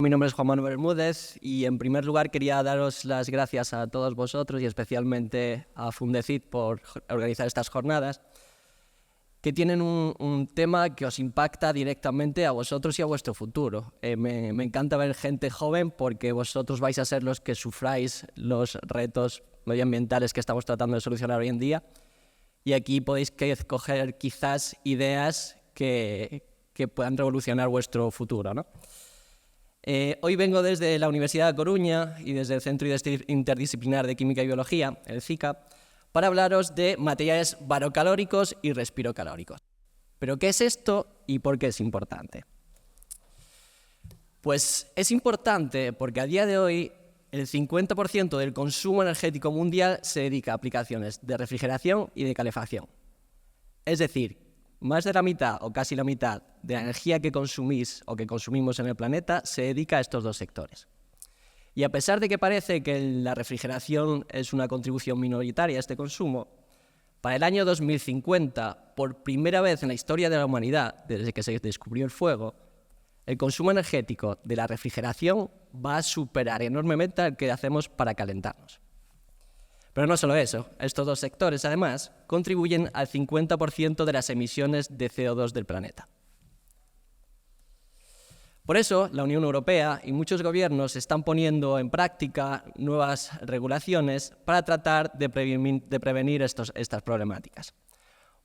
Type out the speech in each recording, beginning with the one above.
Mi nombre es Juan Manuel Bermúdez y en primer lugar quería daros las gracias a todos vosotros y especialmente a Fundecid por organizar estas jornadas que tienen un tema que os impacta directamente a vosotros y a vuestro futuro. Me encanta ver gente joven porque vosotros vais a ser los que sufráis los retos medioambientales que estamos tratando de solucionar hoy en día y aquí podéis coger quizás ideas que puedan revolucionar vuestro futuro, ¿no? Hoy vengo desde la Universidad de Coruña y desde el Centro Interdisciplinar de Química y Biología, el CICA, para hablaros de materiales barocalóricos y respirocalóricos. ¿Pero qué es esto y por qué es importante? Pues es importante porque a día de hoy el 50% del consumo energético mundial se dedica a aplicaciones de refrigeración y de calefacción. Es decir, más de la mitad o casi la mitad de la energía que consumís o que consumimos en el planeta se dedica a estos dos sectores. Y a pesar de que parece que la refrigeración es una contribución minoritaria a este consumo, para el año 2050, por primera vez en la historia de la humanidad, desde que se descubrió el fuego, el consumo energético de la refrigeración va a superar enormemente al que hacemos para calentarnos. Pero no solo eso, estos dos sectores, además, contribuyen al 50% de las emisiones de CO2 del planeta. Por eso, la Unión Europea y muchos gobiernos están poniendo en práctica nuevas regulaciones para tratar de prevenir estas problemáticas.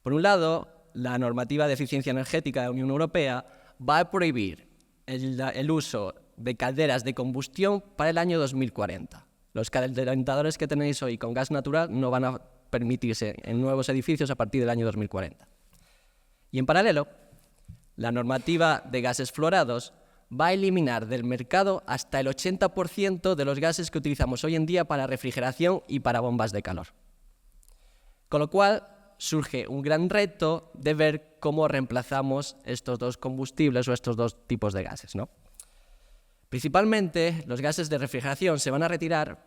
Por un lado, la normativa de eficiencia energética de la Unión Europea va a prohibir el uso de calderas de combustión para el año 2040. Los calentadores que tenéis hoy con gas natural no van a permitirse en nuevos edificios a partir del año 2040. Y en paralelo, la normativa de gases fluorados va a eliminar del mercado hasta el 80% de los gases que utilizamos hoy en día para refrigeración y para bombas de calor. Con lo cual, surge un gran reto de ver cómo reemplazamos estos dos combustibles o estos dos tipos de gases, ¿no? Principalmente, los gases de refrigeración se van a retirar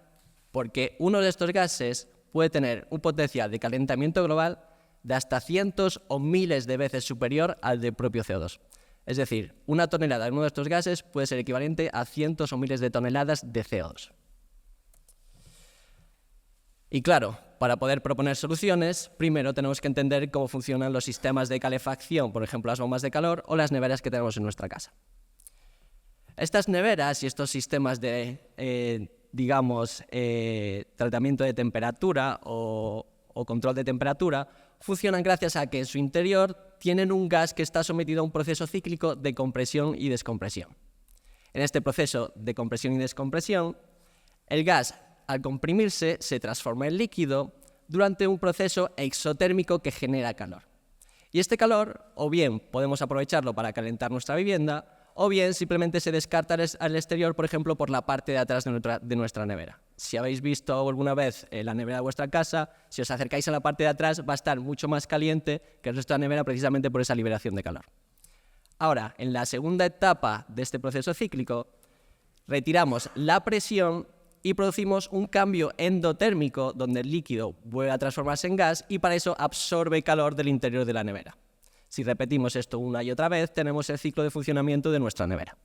porque uno de estos gases puede tener un potencial de calentamiento global de hasta cientos o miles de veces superior al del propio CO2. Es decir, una tonelada de uno de estos gases puede ser equivalente a cientos o miles de toneladas de CO2. Y claro, para poder proponer soluciones, primero tenemos que entender cómo funcionan los sistemas de calefacción, por ejemplo, las bombas de calor o las neveras que tenemos en nuestra casa. Estas neveras y estos sistemas de, tratamiento de temperatura o control de temperatura funcionan gracias a que en su interior tienen un gas que está sometido a un proceso cíclico de compresión y descompresión. En este proceso de compresión y descompresión, el gas, al comprimirse, se transforma en líquido durante un proceso exotérmico que genera calor. Y este calor, o bien podemos aprovecharlo para calentar nuestra vivienda, o bien simplemente se descarta al exterior, por ejemplo, por la parte de atrás de nuestra nevera. Si habéis visto alguna vez la nevera de vuestra casa, si os acercáis a la parte de atrás va a estar mucho más caliente que el resto de la nevera precisamente por esa liberación de calor. Ahora, en la segunda etapa de este proceso cíclico, retiramos la presión y producimos un cambio endotérmico donde el líquido vuelve a transformarse en gas y para eso absorbe calor del interior de la nevera. Si repetimos esto una y otra vez, tenemos el ciclo de funcionamiento de nuestra nevera.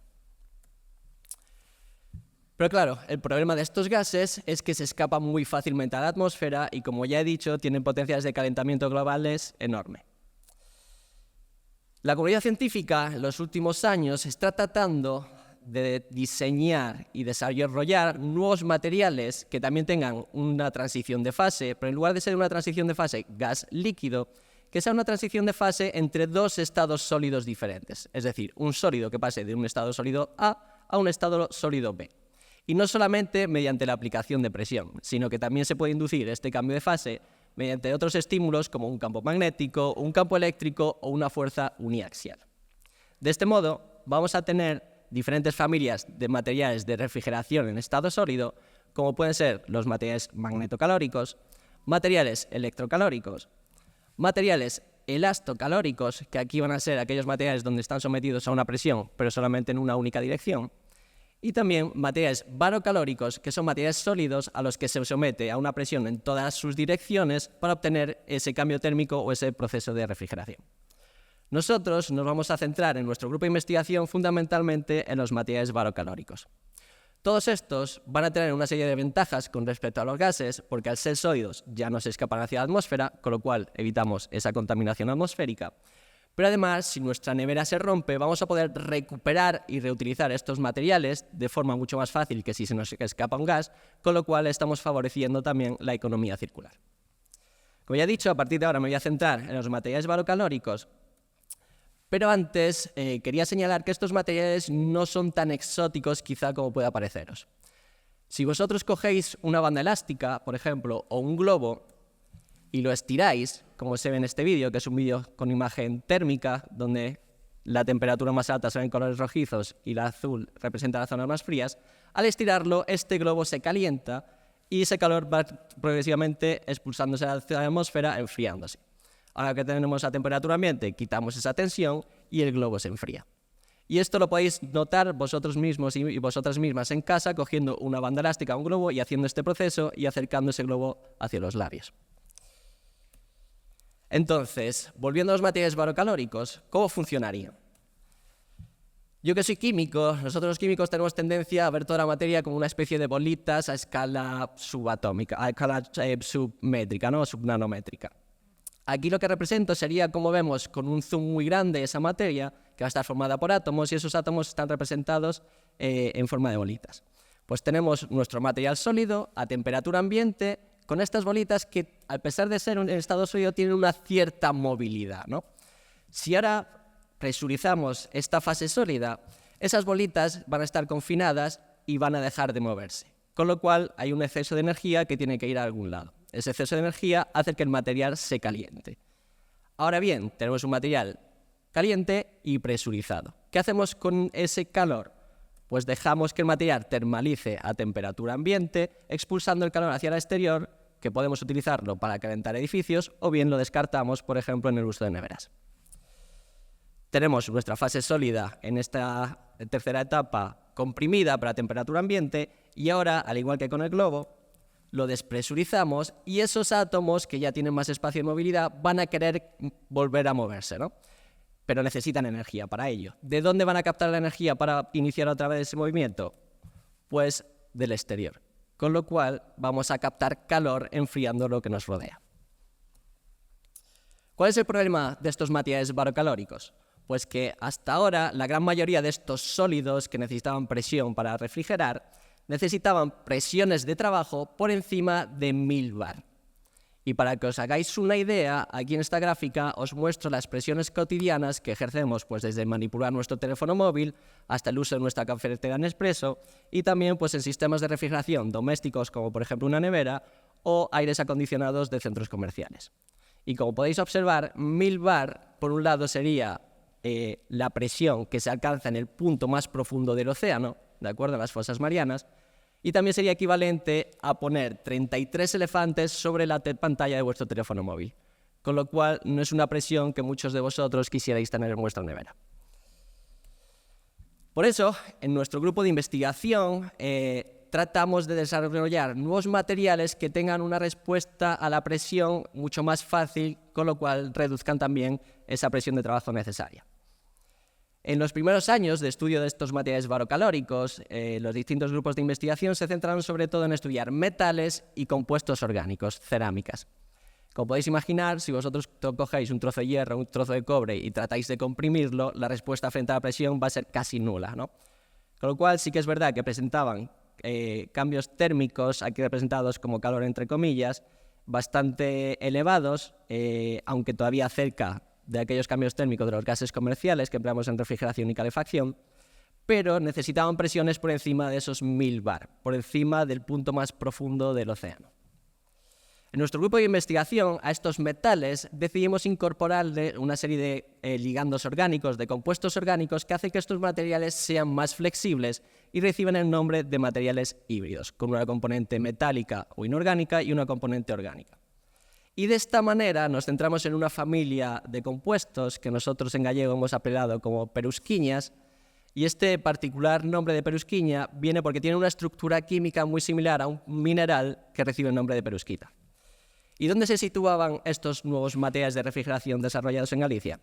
Pero claro, el problema de estos gases es que se escapan muy fácilmente a la atmósfera y, como ya he dicho, tienen potenciales de calentamiento globales enormes. La comunidad científica en los últimos años está tratando de diseñar y desarrollar nuevos materiales que también tengan una transición de fase, pero en lugar de ser una transición de fase gas-líquido, que sea una transición de fase entre dos estados sólidos diferentes, es decir, un sólido que pase de un estado sólido A a un estado sólido B. Y no solamente mediante la aplicación de presión, sino que también se puede inducir este cambio de fase mediante otros estímulos como un campo magnético, un campo eléctrico o una fuerza uniaxial. De este modo, vamos a tener diferentes familias de materiales de refrigeración en estado sólido, como pueden ser los materiales magnetocalóricos, materiales electrocalóricos, materiales elastocalóricos, que aquí van a ser aquellos materiales donde están sometidos a una presión, pero solamente en una única dirección, y también materiales barocalóricos, que son materiales sólidos a los que se somete a una presión en todas sus direcciones para obtener ese cambio térmico o ese proceso de refrigeración. Nosotros nos vamos a centrar en nuestro grupo de investigación fundamentalmente en los materiales barocalóricos. Todos estos van a tener una serie de ventajas con respecto a los gases, porque al ser sólidos ya no se escapan hacia la atmósfera, con lo cual evitamos esa contaminación atmosférica. Pero además, si nuestra nevera se rompe, vamos a poder recuperar y reutilizar estos materiales de forma mucho más fácil que si se nos escapa un gas, con lo cual estamos favoreciendo también la economía circular. Como ya he dicho, a partir de ahora me voy a centrar en los materiales barocalóricos, pero antes quería señalar que estos materiales no son tan exóticos quizá como pueda pareceros. Si vosotros cogéis una banda elástica, por ejemplo, o un globo, y lo estiráis, como se ve en este vídeo, que es un vídeo con imagen térmica, donde la temperatura más alta se ve en colores rojizos y la azul representa las zonas más frías, al estirarlo, este globo se calienta y ese calor va progresivamente expulsándose hacia la atmósfera, enfriándose. Ahora que tenemos a temperatura ambiente, quitamos esa tensión y el globo se enfría. Y esto lo podéis notar vosotros mismos y vosotras mismas en casa, cogiendo una banda elástica a un globo y haciendo este proceso y acercando ese globo hacia los labios. Entonces, volviendo a los materiales barocalóricos, ¿cómo funcionaría? Yo que soy químico, nosotros los químicos tenemos tendencia a ver toda la materia como una especie de bolitas a escala subatómica, a escala submétrica, ¿no? Subnanométrica. Aquí lo que represento sería, como vemos, con un zoom muy grande esa materia, que va a estar formada por átomos, y esos átomos están representados en forma de bolitas. Pues tenemos nuestro material sólido a temperatura ambiente, con estas bolitas que, a pesar de ser en estado sólido, tienen una cierta movilidad, ¿no? Si ahora presurizamos esta fase sólida, esas bolitas van a estar confinadas y van a dejar de moverse, con lo cual hay un exceso de energía que tiene que ir a algún lado. Ese exceso de energía hace que el material se caliente. Ahora bien, tenemos un material caliente y presurizado. ¿Qué hacemos con ese calor? Pues dejamos que el material termalice a temperatura ambiente, expulsando el calor hacia el exterior, que podemos utilizarlo para calentar edificios, o bien lo descartamos, por ejemplo, en el uso de neveras. Tenemos nuestra fase sólida en esta tercera etapa comprimida para temperatura ambiente, y ahora, al igual que con el globo, lo despresurizamos y esos átomos que ya tienen más espacio de movilidad van a querer volver a moverse, ¿no? Pero necesitan energía para ello. ¿De dónde van a captar la energía para iniciar otra vez ese movimiento? Pues del exterior. Con lo cual vamos a captar calor enfriando lo que nos rodea. ¿Cuál es el problema de estos materiales barocalóricos? Pues que hasta ahora la gran mayoría de estos sólidos que necesitaban presión para refrigerar necesitaban presiones de trabajo por encima de 1000 bar. Y para que os hagáis una idea, aquí en esta gráfica os muestro las presiones cotidianas que ejercemos, pues desde manipular nuestro teléfono móvil hasta el uso de nuestra cafetera Nespresso, y también pues en sistemas de refrigeración domésticos como por ejemplo una nevera o aires acondicionados de centros comerciales. Y como podéis observar, 1000 bar por un lado sería la presión que se alcanza en el punto más profundo del océano, de acuerdo a las fosas marianas, y también sería equivalente a poner 33 elefantes sobre la pantalla de vuestro teléfono móvil, con lo cual no es una presión que muchos de vosotros quisierais tener en vuestra nevera. Por eso, en nuestro grupo de investigación tratamos de desarrollar nuevos materiales que tengan una respuesta a la presión mucho más fácil, con lo cual reduzcan también esa presión de trabajo necesaria. En los primeros años de estudio de estos materiales barocalóricos, los distintos grupos de investigación se centraron sobre todo en estudiar metales y compuestos orgánicos, cerámicas. Como podéis imaginar, si vosotros cogéis un trozo de hierro, un trozo de cobre y tratáis de comprimirlo, la respuesta frente a la presión va a ser casi nula, ¿no? Con lo cual sí que es verdad que presentaban cambios térmicos, aquí representados como calor entre comillas, bastante elevados, aunque todavía cerca de aquellos cambios térmicos de los gases comerciales que empleamos en refrigeración y calefacción, pero necesitaban presiones por encima de esos 1000 bar, por encima del punto más profundo del océano. En nuestro grupo de investigación a estos metales decidimos incorporarle una serie de ligandos orgánicos, de compuestos orgánicos que hacen que estos materiales sean más flexibles y reciben el nombre de materiales híbridos, con una componente metálica o inorgánica y una componente orgánica. Y de esta manera nos centramos en una familia de compuestos que nosotros en gallego hemos apelado como perusquiñas, y este particular nombre de perusquiña viene porque tiene una estructura química muy similar a un mineral que recibe el nombre de perusquita. ¿Y dónde se situaban estos nuevos materiales de refrigeración desarrollados en Galicia?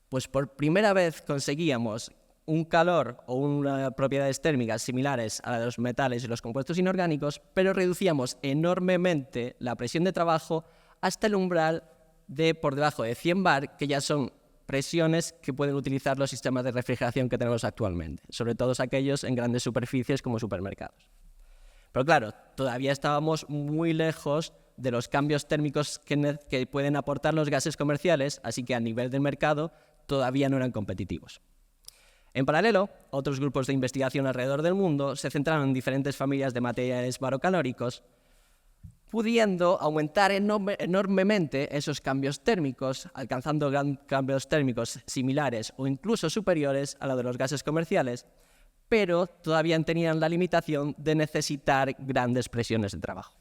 Pues por primera vez conseguíamos un calor o unas propiedades térmicas similares a las de los metales y los compuestos inorgánicos, pero reducíamos enormemente la presión de trabajo hasta el umbral de por debajo de 100 bar, que ya son presiones que pueden utilizar los sistemas de refrigeración que tenemos actualmente, sobre todo aquellos en grandes superficies como supermercados. Pero claro, todavía estábamos muy lejos de los cambios térmicos que pueden aportar los gases comerciales, así que a nivel del mercado todavía no eran competitivos. En paralelo, otros grupos de investigación alrededor del mundo se centraron en diferentes familias de materiales barocalóricos, pudiendo aumentar enormemente esos cambios térmicos, alcanzando cambios térmicos similares o incluso superiores a los de los gases comerciales, pero todavía tenían la limitación de necesitar grandes presiones de trabajo.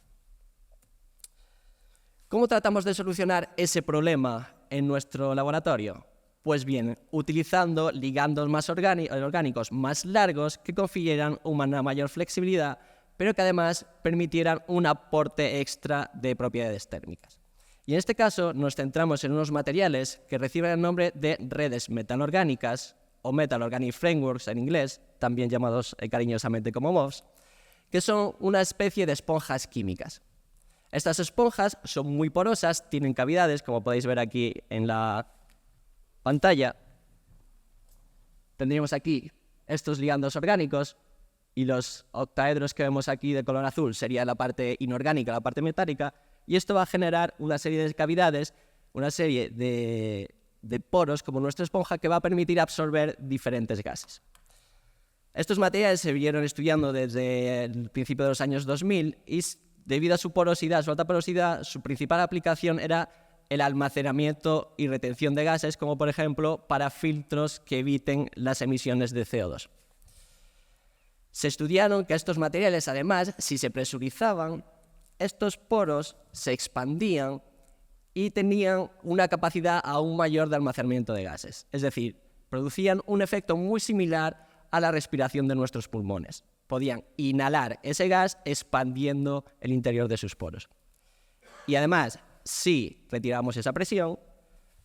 ¿Cómo tratamos de solucionar ese problema en nuestro laboratorio? Pues bien, utilizando ligandos más orgánicos más largos que confirieran una mayor flexibilidad, pero que además permitieran un aporte extra de propiedades térmicas. Y en este caso nos centramos en unos materiales que reciben el nombre de redes metalorgánicas o Metal Organic Frameworks en inglés, también llamados cariñosamente como MOFs, que son una especie de esponjas químicas. Estas esponjas son muy porosas, tienen cavidades, como podéis ver aquí en la pantalla. Tendríamos aquí estos ligandos orgánicos y los octaedros que vemos aquí de color azul sería la parte inorgánica, la parte metálica, y esto va a generar una serie de cavidades, una serie de poros como nuestra esponja que va a permitir absorber diferentes gases. Estos materiales se vieron estudiando desde el principio de los años 2000 y debido a su porosidad, su alta porosidad, su principal aplicación era el almacenamiento y retención de gases, como por ejemplo para filtros que eviten las emisiones de CO2. Se estudiaron que estos materiales, además, si se presurizaban, estos poros se expandían y tenían una capacidad aún mayor de almacenamiento de gases. Es decir, producían un efecto muy similar a la respiración de nuestros pulmones. Podían inhalar ese gas expandiendo el interior de sus poros. Y además, si retirábamos esa presión,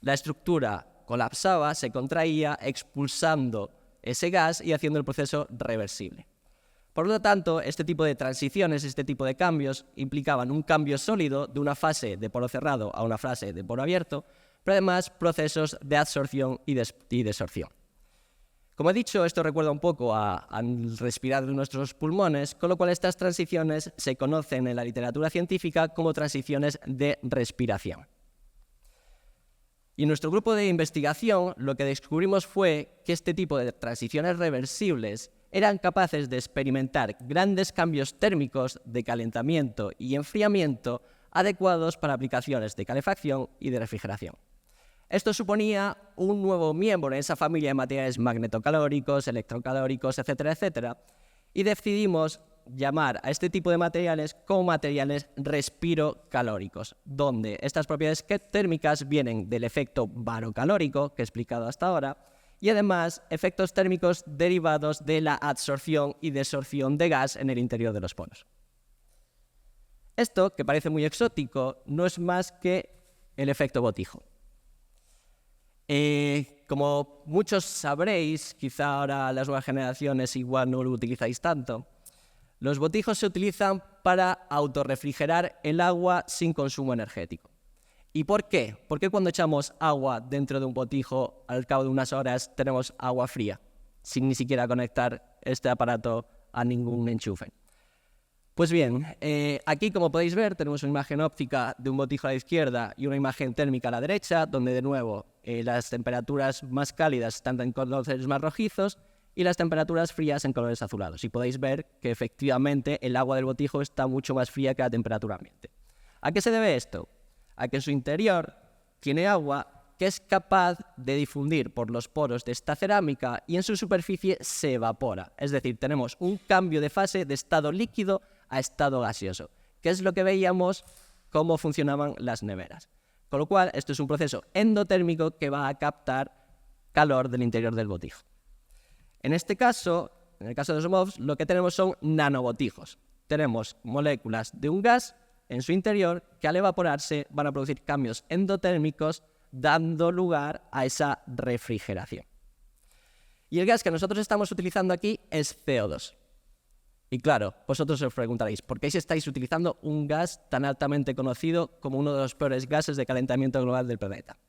la estructura colapsaba, se contraía, expulsando ese gas y haciendo el proceso reversible. Por lo tanto, este tipo de transiciones, este tipo de cambios, implicaban un cambio sólido de una fase de poro cerrado a una fase de poro abierto, pero además procesos de absorción y desorción. Como he dicho, esto recuerda un poco al respirar de nuestros pulmones, con lo cual estas transiciones se conocen en la literatura científica como transiciones de respiración. Y en nuestro grupo de investigación lo que descubrimos fue que este tipo de transiciones reversibles eran capaces de experimentar grandes cambios térmicos de calentamiento y enfriamiento adecuados para aplicaciones de calefacción y de refrigeración. Esto suponía un nuevo miembro en esa familia de materiales magnetocalóricos, electrocalóricos, etcétera, etcétera, y decidimos llamar a este tipo de materiales como materiales respirocalóricos, donde estas propiedades térmicas vienen del efecto barocalórico que he explicado hasta ahora, y además efectos térmicos derivados de la absorción y desorción de gas en el interior de los poros. Esto, que parece muy exótico, no es más que el efecto botijo. Como muchos sabréis, quizá ahora las nuevas generaciones igual no lo utilizáis tanto, los botijos se utilizan para autorrefrigerar el agua sin consumo energético. ¿Y por qué? ¿Por qué cuando echamos agua dentro de un botijo, al cabo de unas horas tenemos agua fría, sin ni siquiera conectar este aparato a ningún enchufe? Pues bien, aquí como podéis ver tenemos una imagen óptica de un botijo a la izquierda y una imagen térmica a la derecha, donde de nuevo las temperaturas más cálidas están en colores más rojizos y las temperaturas frías en colores azulados. Y podéis ver que efectivamente el agua del botijo está mucho más fría que la temperatura ambiente. ¿A qué se debe esto? A que en su interior tiene agua que es capaz de difundir por los poros de esta cerámica y en su superficie se evapora. Es decir, tenemos un cambio de fase de estado líquido a estado gaseoso, que es lo que veíamos cómo funcionaban las neveras. Con lo cual, esto es un proceso endotérmico que va a captar calor del interior del botijo. En este caso, en el caso de los MOFs, lo que tenemos son nanobotijos. Tenemos moléculas de un gas en su interior que al evaporarse van a producir cambios endotérmicos dando lugar a esa refrigeración. Y el gas que nosotros estamos utilizando aquí es CO2. Y claro, vosotros os preguntaréis, ¿por qué estáis utilizando un gas tan altamente conocido como uno de los peores gases de calentamiento global del planeta?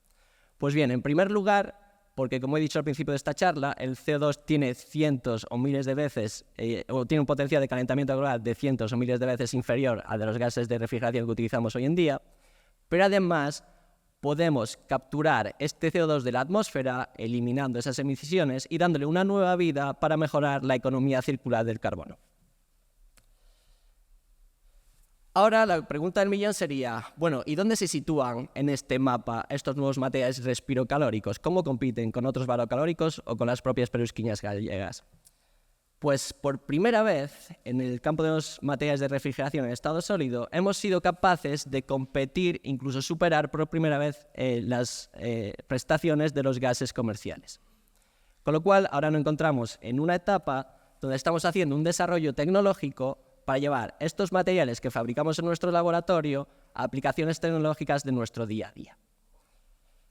Pues bien, en primer lugar, porque como he dicho al principio de esta charla, el CO2 tiene cientos o miles de veces, o tiene un potencial de calentamiento global de cientos o miles de veces inferior al de los gases de refrigeración que utilizamos hoy en día, pero además podemos capturar este CO2 de la atmósfera, eliminando esas emisiones y dándole una nueva vida para mejorar la economía circular del carbono. Ahora la pregunta del millón sería, bueno, ¿y dónde se sitúan en este mapa estos nuevos materiales respirocalóricos? ¿Cómo compiten con otros barocalóricos o con las propias perusquiñas gallegas? Pues por primera vez en el campo de los materiales de refrigeración en estado sólido hemos sido capaces de competir, incluso superar por primera vez las prestaciones de los gases comerciales. Con lo cual ahora nos encontramos en una etapa donde estamos haciendo un desarrollo tecnológico para llevar estos materiales que fabricamos en nuestro laboratorio a aplicaciones tecnológicas de nuestro día a día.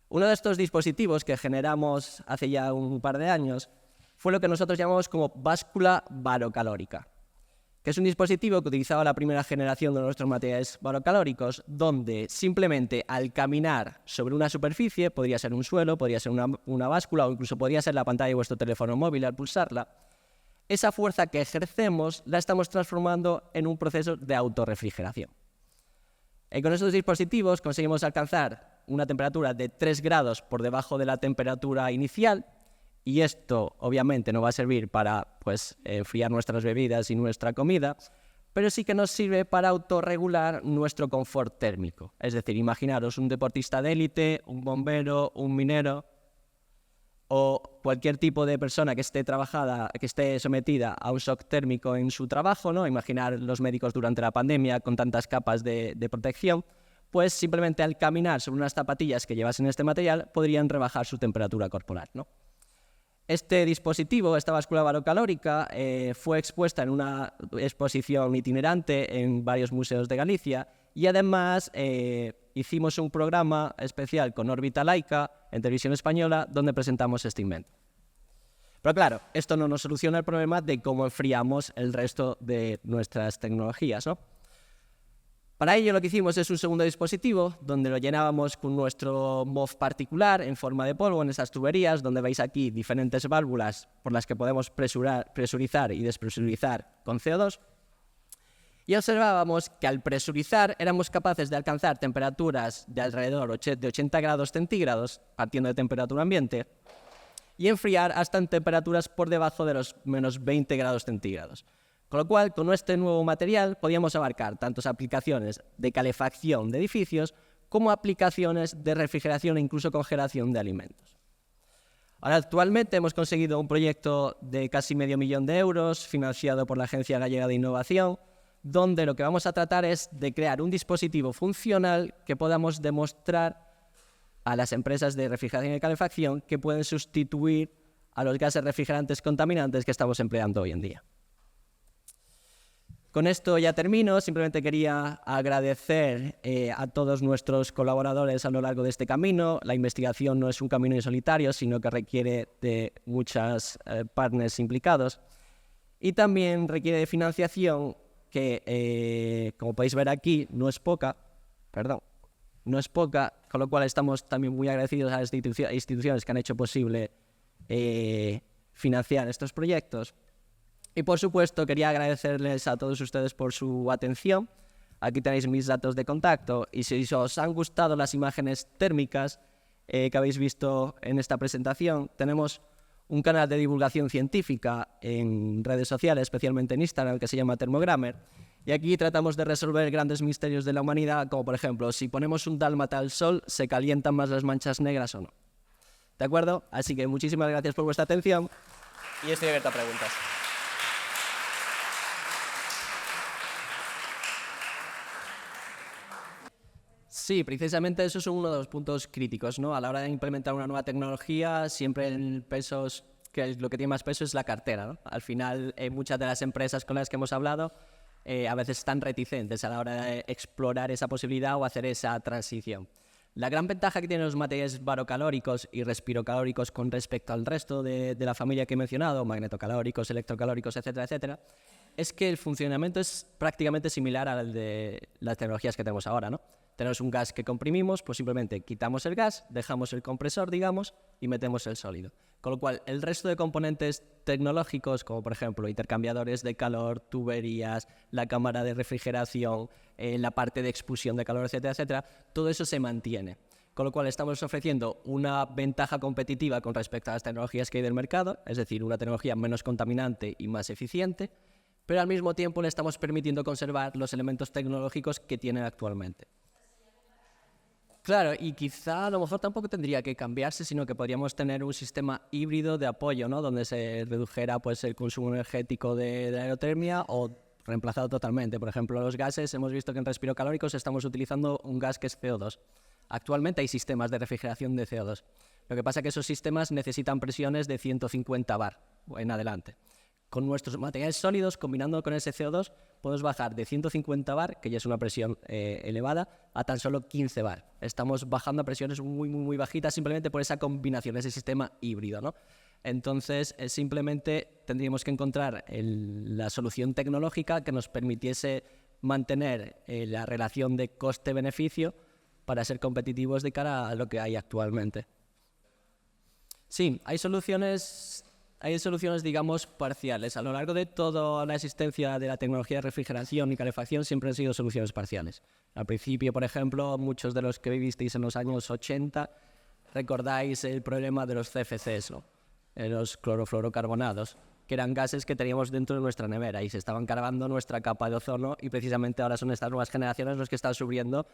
Uno de estos dispositivos que generamos hace ya un par de años fue lo que nosotros llamamos como báscula barocalórica, que es un dispositivo que utilizaba la primera generación de nuestros materiales barocalóricos, donde simplemente al caminar sobre una superficie, podría ser un suelo, podría ser una báscula o incluso podría ser la pantalla de vuestro teléfono móvil al pulsarla, esa fuerza que ejercemos la estamos transformando en un proceso de autorrefrigeración. Con estos dispositivos conseguimos alcanzar una temperatura de 3 grados por debajo de la temperatura inicial, y esto obviamente no va a servir para enfriar nuestras bebidas y nuestra comida, pero sí que nos sirve para autorregular nuestro confort térmico. Es decir, imaginaros un deportista de élite, un bombero, un minero o cualquier tipo de persona que esté sometida a un shock térmico en su trabajo, ¿no? Imaginar los médicos durante la pandemia con tantas capas de protección, pues simplemente al caminar sobre unas zapatillas que llevasen este material podrían rebajar su temperatura corporal, ¿no? Este dispositivo, esta báscula barocalórica, fue expuesta en una exposición itinerante en varios museos de Galicia y además hicimos un programa especial con Órbita Laica en Televisión Española donde presentamos este invento. Pero claro, esto no nos soluciona el problema de cómo enfriamos el resto de nuestras tecnologías, ¿no? Para ello lo que hicimos es un segundo dispositivo donde lo llenábamos con nuestro MOF particular en forma de polvo en esas tuberías, donde veis aquí diferentes válvulas por las que podemos presurizar y despresurizar con CO2. Y observábamos que al presurizar éramos capaces de alcanzar temperaturas de alrededor de 80 grados centígrados, partiendo de temperatura ambiente, y enfriar hasta en temperaturas por debajo de los menos 20 grados centígrados. Con lo cual, con este nuevo material podíamos abarcar tanto aplicaciones de calefacción de edificios como aplicaciones de refrigeración e incluso congelación de alimentos. Ahora, actualmente hemos conseguido un proyecto de casi €500.000 financiado por la Agencia Gallega de Innovación, donde lo que vamos a tratar es de crear un dispositivo funcional que podamos demostrar a las empresas de refrigeración y calefacción que pueden sustituir a los gases refrigerantes contaminantes que estamos empleando hoy en día. Con esto ya termino, simplemente quería agradecer a todos nuestros colaboradores a lo largo de este camino. La investigación no es un camino en solitario, sino que requiere de muchos partners implicados y también requiere de financiación que, como podéis ver aquí, no es poca, con lo cual estamos también muy agradecidos a las instituciones que han hecho posible financiar estos proyectos. Y por supuesto quería agradecerles a todos ustedes por su atención. Aquí tenéis mis datos de contacto y si os han gustado las imágenes térmicas que habéis visto en esta presentación, tenemos un canal de divulgación científica en redes sociales, especialmente en Instagram, que se llama Thermogrammer. Y aquí tratamos de resolver grandes misterios de la humanidad, como por ejemplo, si ponemos un dálmata al sol, ¿se calientan más las manchas negras o no? ¿De acuerdo? Así que muchísimas gracias por vuestra atención y estoy abierto a preguntas. Sí, precisamente eso es uno de los puntos críticos, ¿no? A la hora de implementar una nueva tecnología, siempre lo que tiene más peso es la cartera, ¿no? Al final, muchas de las empresas con las que hemos hablado a veces están reticentes a la hora de explorar esa posibilidad o hacer esa transición. La gran ventaja que tienen los materiales barocalóricos y respirocalóricos con respecto al resto de la familia que he mencionado, magnetocalóricos, electrocalóricos, etcétera, etcétera, es que el funcionamiento es prácticamente similar al de las tecnologías que tenemos ahora, ¿no? Tenemos un gas que comprimimos, pues simplemente quitamos el gas, dejamos el compresor, digamos, y metemos el sólido. Con lo cual, el resto de componentes tecnológicos, como por ejemplo intercambiadores de calor, tuberías, la cámara de refrigeración, la parte de expulsión de calor, etcétera, etcétera, todo eso se mantiene. Con lo cual estamos ofreciendo una ventaja competitiva con respecto a las tecnologías que hay del mercado, es decir, una tecnología menos contaminante y más eficiente, pero al mismo tiempo le estamos permitiendo conservar los elementos tecnológicos que tienen actualmente. Claro, y quizá a lo mejor tampoco tendría que cambiarse, sino que podríamos tener un sistema híbrido de apoyo, ¿no? Donde se redujera pues, el consumo energético de la aerotermia o reemplazado totalmente. Por ejemplo, los gases, hemos visto que en respirocalóricos estamos utilizando un gas que es CO2. Actualmente hay sistemas de refrigeración de CO2. Lo que pasa es que esos sistemas necesitan presiones de 150 bar en adelante. Con nuestros materiales sólidos, combinando con ese CO2, podemos bajar de 150 bar, que ya es una presión elevada, a tan solo 15 bar. Estamos bajando a presiones muy bajitas simplemente por esa combinación, ese sistema híbrido, ¿no? Entonces, simplemente tendríamos que encontrar la solución tecnológica que nos permitiese mantener la relación de coste-beneficio para ser competitivos de cara a lo que hay actualmente. Sí, hay soluciones, digamos, parciales. A lo largo de toda la existencia de la tecnología de refrigeración y calefacción siempre han sido soluciones parciales. Al principio, por ejemplo, muchos de los que vivisteis en los años 80 recordáis el problema de los CFCs, ¿no? Los clorofluorocarbonados, que eran gases que teníamos dentro de nuestra nevera y se estaban cargando nuestra capa de ozono y precisamente ahora son estas nuevas generaciones los que están sufriendo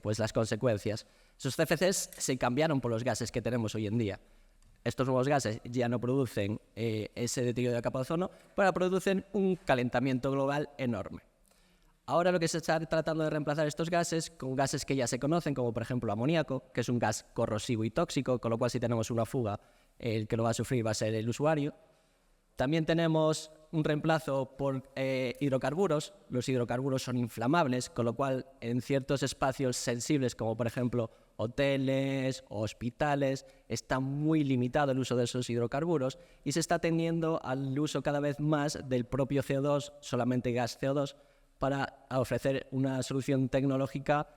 pues las consecuencias. Esos CFCs se cambiaron por los gases que tenemos hoy en día. Estos nuevos gases ya no producen ese deterioro de la capa de ozono, pero producen un calentamiento global enorme. Ahora lo que se está tratando de reemplazar estos gases con gases que ya se conocen, como por ejemplo amoníaco, que es un gas corrosivo y tóxico, con lo cual si tenemos una fuga, el que lo va a sufrir va a ser el usuario. También tenemos un reemplazo por hidrocarburos. Los hidrocarburos son inflamables, con lo cual en ciertos espacios sensibles, como por ejemplo hoteles o hospitales, está muy limitado el uso de esos hidrocarburos y se está tendiendo al uso cada vez más del propio CO2, solamente gas CO2, para ofrecer una solución tecnológica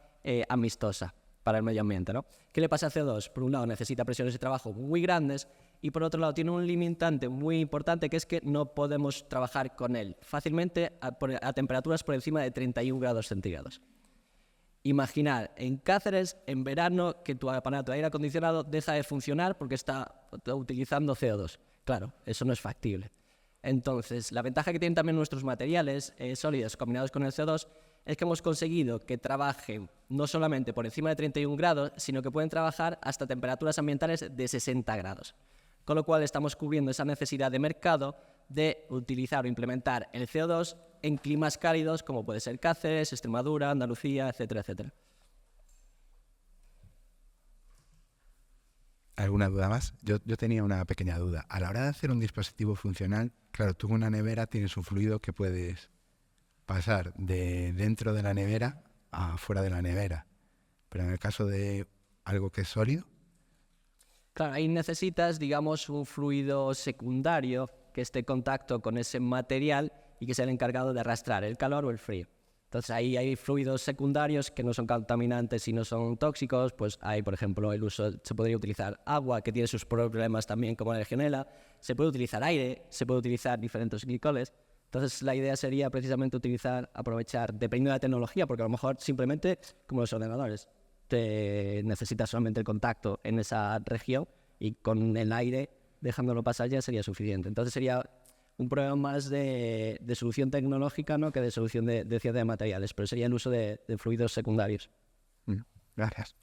amistosa para el medio ambiente, ¿no? ¿Qué le pasa al CO2? Por un lado necesita presiones de trabajo muy grandes y por otro lado tiene un limitante muy importante que es que no podemos trabajar con él fácilmente a temperaturas por encima de 31 grados centígrados. Imaginar en Cáceres, en verano, que tu aparato de aire acondicionado deja de funcionar porque está utilizando CO2. Claro, eso no es factible. Entonces, la ventaja que tienen también nuestros materiales sólidos combinados con el CO2 es que hemos conseguido que trabajen no solamente por encima de 31 grados, sino que pueden trabajar hasta temperaturas ambientales de 60 grados. Con lo cual estamos cubriendo esa necesidad de mercado de utilizar o implementar el CO2 en climas cálidos como puede ser Cáceres, Extremadura, Andalucía, etcétera, etcétera. ¿Alguna duda más? Yo tenía una pequeña duda. A la hora de hacer un dispositivo funcional, claro, tú en una nevera tienes un fluido que puedes pasar de dentro de la nevera a fuera de la nevera. Pero en el caso de algo que es sólido... Claro, ahí necesitas, digamos, un fluido secundario que esté en contacto con ese material y que sea el encargado de arrastrar el calor o el frío. Entonces ahí hay fluidos secundarios que no son contaminantes y no son tóxicos, pues hay, por ejemplo, se podría utilizar agua, que tiene sus problemas también como la legionela, se puede utilizar aire, se puede utilizar diferentes glicoles. Entonces la idea sería precisamente aprovechar, dependiendo de la tecnología, porque a lo mejor simplemente, como los ordenadores, te necesitas solamente el contacto en esa región y con el aire, dejándolo pasar ya sería suficiente. Entonces sería un problema más de solución tecnológica, ¿no?, que de solución de ciencia de materiales, pero sería el uso de fluidos secundarios. Gracias.